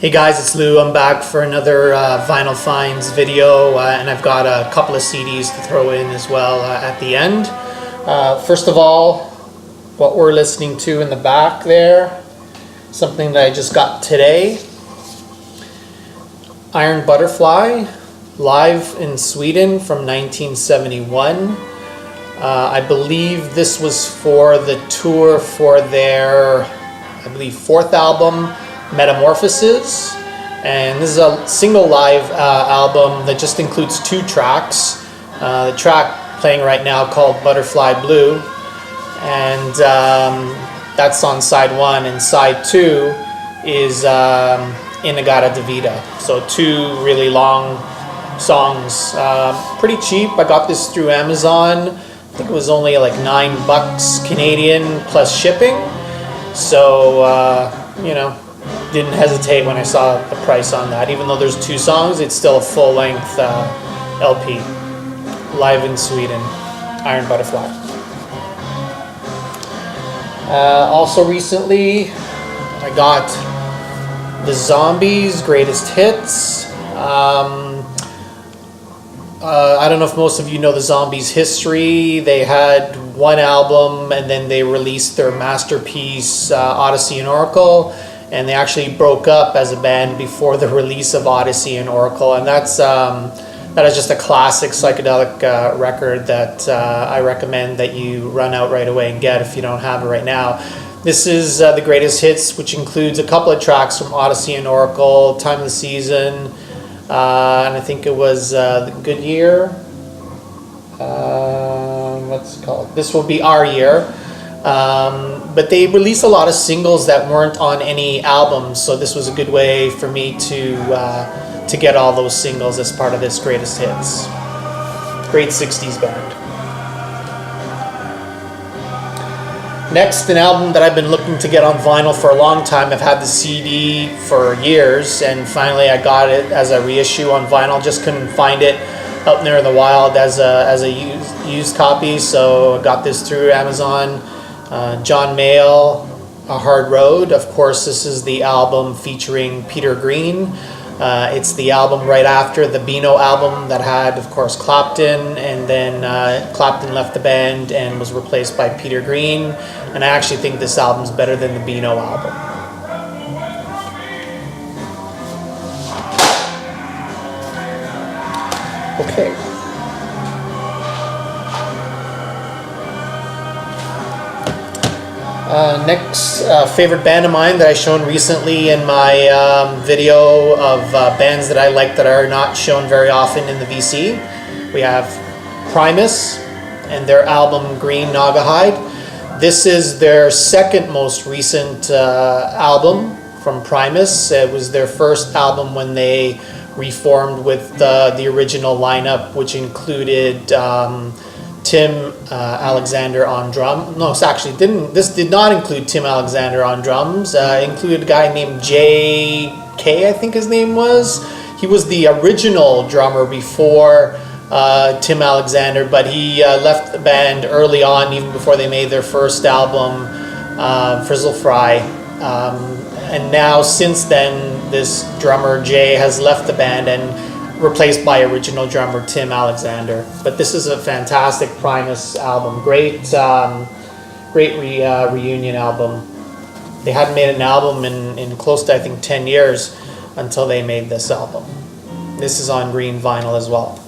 Hey guys, it's Lou. I'm back for another Vinyl Finds video, and I've got a couple of CDs to throw in as well at the end. First of all, what we're listening to in the back there, something that I just got today. Iron Butterfly, live in Sweden from 1971. I believe this was for the tour for their, fourth album, Metamorphosis, and this is a single live album that just includes 2 tracks. The track playing right now called Butterfly Blue, and that's on side 1, and side 2 is Inagata Davida. So 2 really long songs. Pretty cheap. I got this through Amazon. I think it was only like $9 Canadian plus shipping. So didn't hesitate when I saw the price on that. Even though there's 2 songs, it's still a full-length LP. Live in Sweden, Iron Butterfly. Also recently, I got the Zombies Greatest Hits. I don't know if most of you know the Zombies' history. They had 1 album and then they released their masterpiece, Odyssey and Oracle. And they actually broke up as a band before the release of Odyssey and Oracle, and that is just a classic psychedelic record that I recommend that you run out right away and get if you don't have it right now. This is the Greatest Hits, which includes a couple of tracks from Odyssey and Oracle, Time of the Season, and I think it was The Good Year. What's it called? This Will Be Our Year. But they released a lot of singles that weren't on any albums, so this was a good way for me to get all those singles as part of this Greatest Hits. Great 60s band. Next, an album that I've been looking to get on vinyl for a long time. I've had the CD for years, and finally I got it as a reissue on vinyl. Just couldn't find it out there in the wild as a used copy, so I got this through Amazon. John Mayall, A Hard Road. Of course, this is the album featuring Peter Green. It's the album right after the Beano album that had, of course, Clapton, and then Clapton left the band and was replaced by Peter Green. And I actually think this album's better than the Beano album. Okay. Next, favorite band of mine that I shown recently in my video of bands that I like that are not shown very often in the VC. We have Primus and their album Green Naugahyde. This is their second most recent album from Primus. It was their first album when they reformed with the original lineup, which included Tim Alexander on drum. No, this did not include Tim Alexander on drums. It included a guy named J.K., I think his name was. He was the original drummer before Tim Alexander, but he left the band early on, even before they made their first album, Frizzle Fry. And now, since then, this drummer Jay has left the band and replaced by original drummer Tim Alexander. But this is a fantastic Primus album. Great reunion album. They hadn't made an album in close to, I think, 10 years until they made this album. This is on green vinyl as well.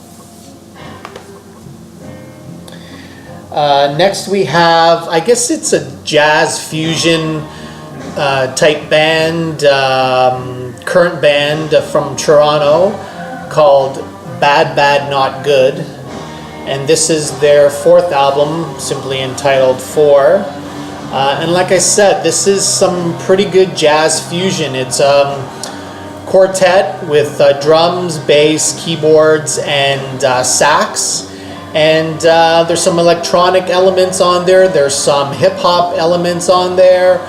Next we have, I guess it's a jazz fusion type band, current band from Toronto, called Bad Bad Not Good, and this is their 4th album, simply entitled 4. And like I said, this is some pretty good jazz fusion. It's a quartet with drums, bass, keyboards, and sax. And there's some electronic elements on there. There's some hip-hop elements on there.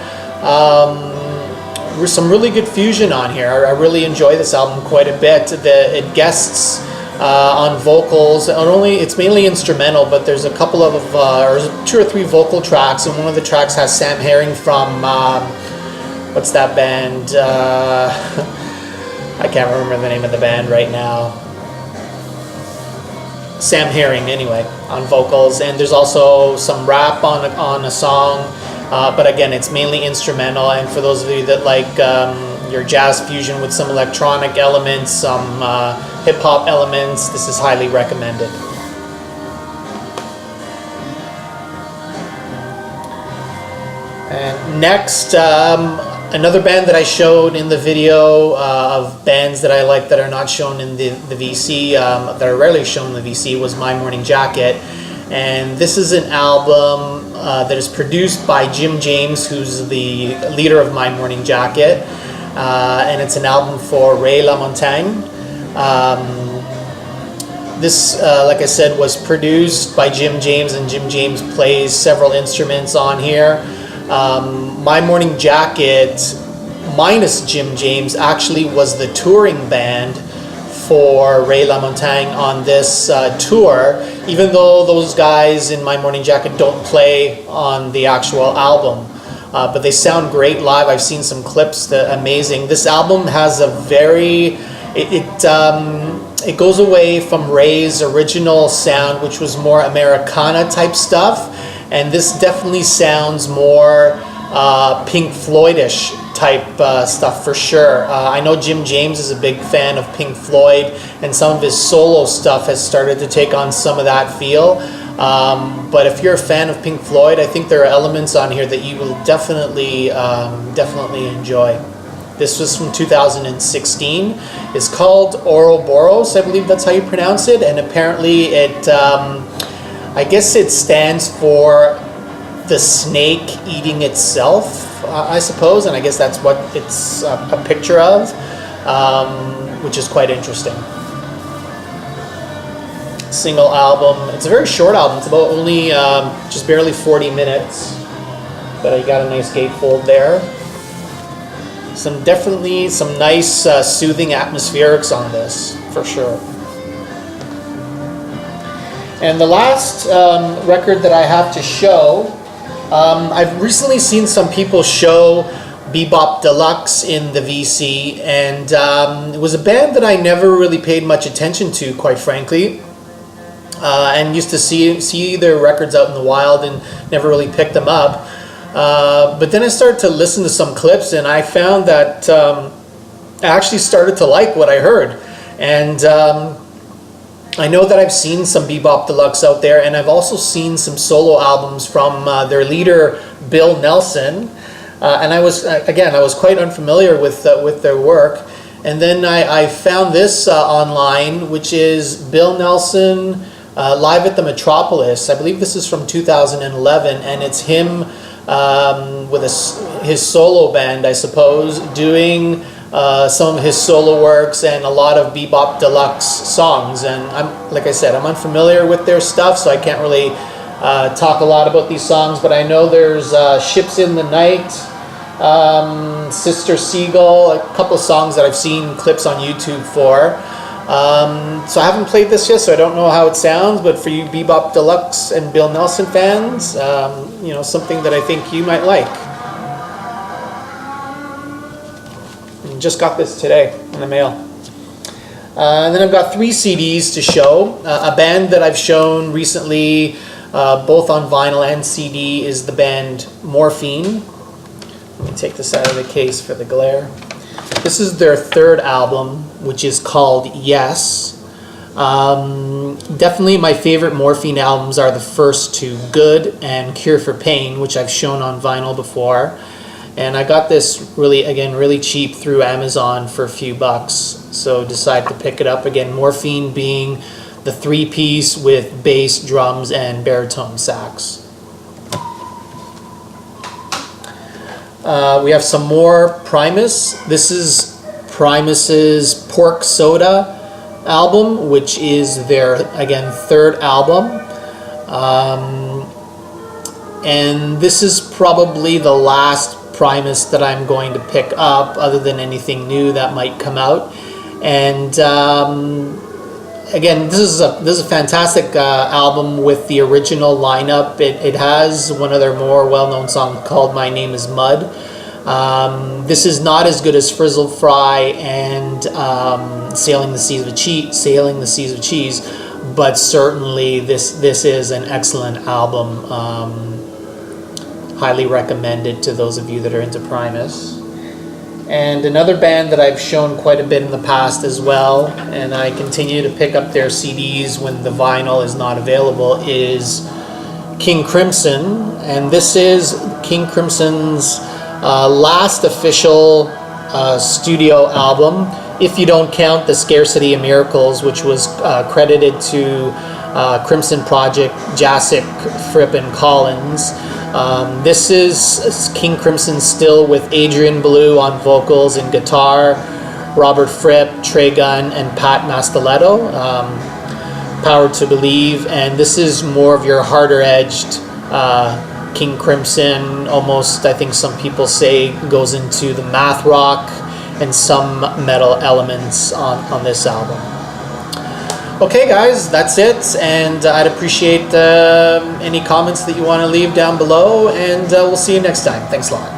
Some really good fusion on here. I really enjoy this album quite a bit. It guests on vocals. It's mainly instrumental, but there's a couple of or 2 or 3 vocal tracks, and one of the tracks has Sam Herring from what's that band? I can't remember the name of the band right now. Sam Herring, anyway, on vocals, and there's also some rap on a song, but again, it's mainly instrumental. And for those of you that like your jazz fusion with some electronic elements, some hip hop elements, this is highly recommended. And next, another band that I showed in the video of bands that I like that are not shown in the VC, that are rarely shown in the VC, was My Morning Jacket. And this is an album that is produced by Jim James, who's the leader of My Morning Jacket. And it's an album for Ray LaMontagne. This, like I said, was produced by Jim James, and Jim James plays several instruments on here. My Morning Jacket, minus Jim James, actually was the touring band for Ray LaMontagne on this tour, even though those guys in My Morning Jacket don't play on the actual album. But they sound great live. I've seen some clips that are amazing. This album has a very... It goes away from Ray's original sound, which was more Americana type stuff, and this definitely sounds more Pink Floyd-ish type stuff for sure. I know Jim James is a big fan of Pink Floyd, and some of his solo stuff has started to take on some of that feel. But if you're a fan of Pink Floyd, I think there are elements on here that you will definitely enjoy. This was from 2016. It's called Ouroboros, I believe that's how you pronounce it, and apparently it, I guess it stands for the snake eating itself, I suppose, and I guess that's what it's a picture of, which is quite interesting. Single album. It's a very short album. It's about only just barely 40 minutes, but I got a nice gatefold there. Definitely some nice soothing atmospherics on this, for sure. And the last record that I have to show, I've recently seen some people show Bebop Deluxe in the VC, and it was a band that I never really paid much attention to, quite frankly, and used to see their records out in the wild and never really picked them up. But then I started to listen to some clips, and I found that I actually started to like what I heard. And I know that I've seen some Bebop Deluxe out there, and I've also seen some solo albums from their leader, Bill Nelson. And I was quite unfamiliar with their work. And then I found this online, which is Bill Nelson live at the Metropolis. I believe this is from 2011, and it's him with his solo band, I suppose, doing some of his solo works and a lot of Bebop Deluxe songs. And like I said, I'm unfamiliar with their stuff, so I can't really talk a lot about these songs, but I know there's Ships in the Night, Sister Seagull, a couple of songs that I've seen clips on YouTube for. So I haven't played this yet, so I don't know how it sounds, but for you Bebop Deluxe and Bill Nelson fans, something that I think you might like. Just got this today in the mail. And then I've got 3 CDs to show. A band that I've shown recently, both on vinyl and CD, is the band Morphine. Let me take this out of the case for the glare. This is their 3rd album, which is called Yes. Definitely my favorite Morphine albums are the first 2, Good and Cure for Pain, which I've shown on vinyl before. And I got this really cheap through Amazon for a few bucks, so decided to pick it up again. Morphine being the 3-piece with bass, drums, and baritone sax. We have some more Primus. This is Primus's Pork Soda album, which is their, again, 3rd album. And this is probably the last Primus that I'm going to pick up, other than anything new that might come out. And again, this is a fantastic album with the original lineup. It has one of their more well-known songs called My Name is Mud. This is not as good as Frizzle Fry and Sailing the Seas with Cheese, but certainly this is an excellent album. Highly recommended to those of you that are into Primus. And another band that I've shown quite a bit in the past as well, and I continue to pick up their CDs when the vinyl is not available, is King Crimson. And this is King Crimson's last official studio album, if you don't count the Scarcity of Miracles, which was credited to Crimson Project, Jacek, Fripp, and Collins. This is King Crimson still with Adrian Belew on vocals and guitar, Robert Fripp, Trey Gunn, and Pat Mastelletto, Power to Believe. And this is more of your harder edged King Crimson, almost, I think some people say, goes into the math rock and some metal elements on this album. Okay guys, that's it, and I'd appreciate any comments that you want to leave down below, and we'll see you next time. Thanks a lot.